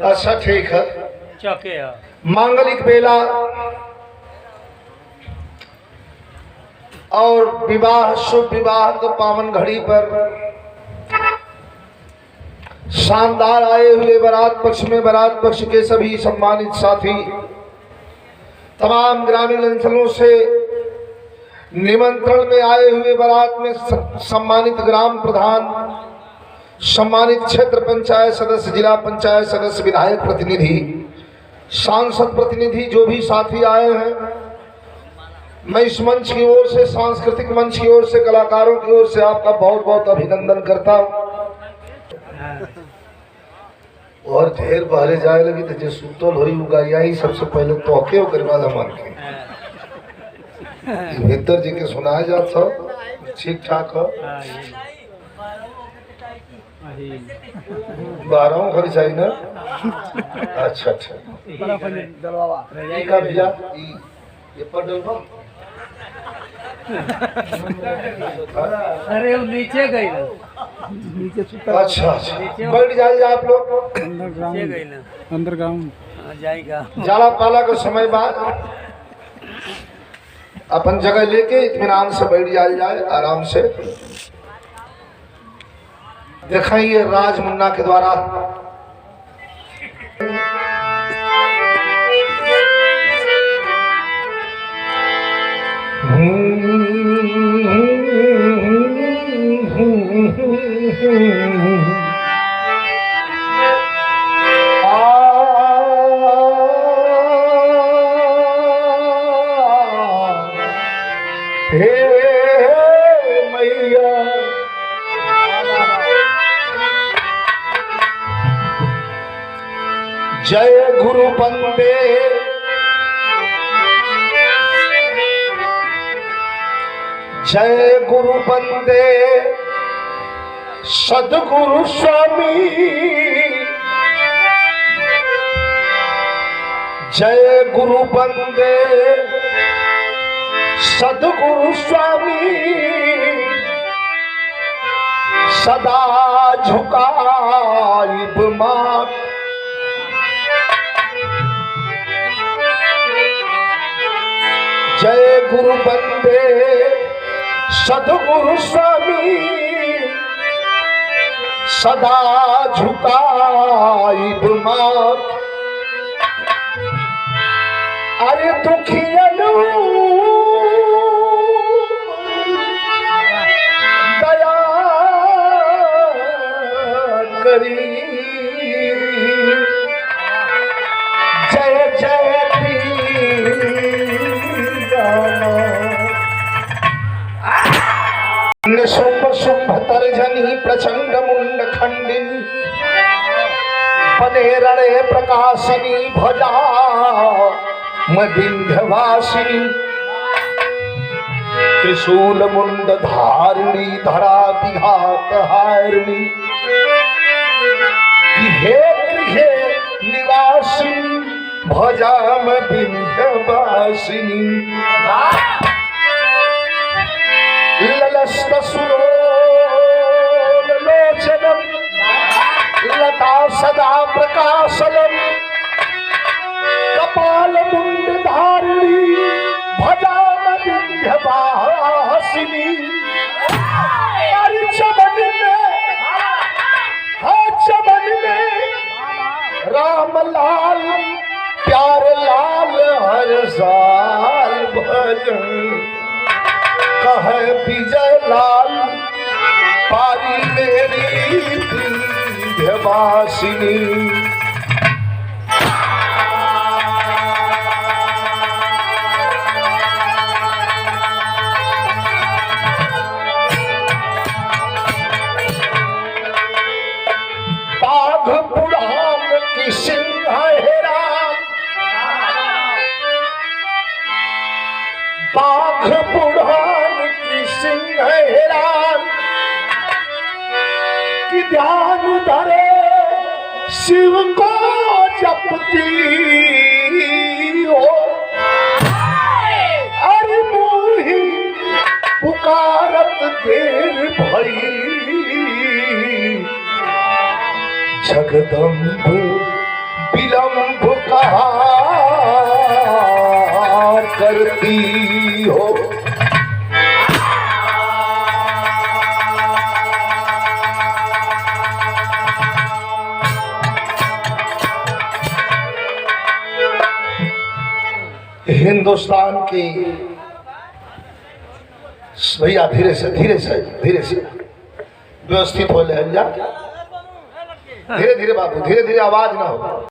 अच्छा ठीक है। मांगलिक बेला और विवाह, शुभ विवाह के पावन घड़ी पर शानदार आए हुए बारात पक्ष में बारात पक्ष के सभी सम्मानित साथी, तमाम ग्रामीण अंचलों से निमंत्रण में आए हुए बारात में सम्मानित ग्राम प्रधान, सम्मानित क्षेत्र पंचायत सदस्य, जिला पंचायत सदस्य, विधायक प्रतिनिधि, सांसद प्रतिनिधि, जो भी साथी आए हैं, मैं इस मंच की ओर से, सांस्कृतिक मंच की ओर से, कलाकारों की ओर से आपका बहुत बहुत अभिनंदन करता हूं। और ढेर बहरे जाए लगी तो जो सुतल होई उगाइया ही सबसे पहले तोके ओकर बाद हमार के भीतर जी के सुनाया जात हो, ठीक ठाक हो। 12 घर चाहिए ना। अच्छा अच्छा का भैया ये पर डलवा अरे वो नीचे गई ना, नीचे सुता। अच्छा अच्छा बैठ जाइए आप लोग अंडरग्राउंड जाएगा। जाला पाला का समय बाद अपन जगह लेके इत्मीनान से बैठ जाए आराम से। दिखाइए राज मुन्ना के द्वारा जय गुरु बंदे जय गुरु बंदे सदगुरु स्वामी, जय गुरु बंदे सदगुरु स्वामी, सदा झुकाइब माथ, जय गुरु बंदे सदगुरु स्वामी, सदा झुकाइब माथ। अरे दुखियनु दया करी, जय जय शुंभ शुंभ तर्जनी प्रचंड मुंड खंडिनी, पदे रणे प्रकाशिनी, भजा विंध्यवासिनी, त्रिशूल मुंड धारिणी, धरा विघात हारिणी, गृहे गृहे निवासिनी, भजाम विंध्यवासिनी, ललस्त सुलोचनम, लता सदा प्रकाशनम, कपाल मुंड धारिणी, भजाम विंध्यवासिनी। चमन में राम लाल प्यारे लाल हर साल भजन, कहे विजय लाल पारी मेरी विंध्यवासिनी। बाघ बुढ़ान की सिंह हेरा, बाघ बुढ़ान की सिंह हेरान, कि ध्यान धरे शिव को जपती हो, अरे मोही पुकारत देर भई, जगदम्ब विलंब कहाँ करती हो। हिंदुस्तान की भैया धीरे से व्यवस्थित हो ले, धीरे धीरे बाबू, धीरे धीरे आवाज ना हो।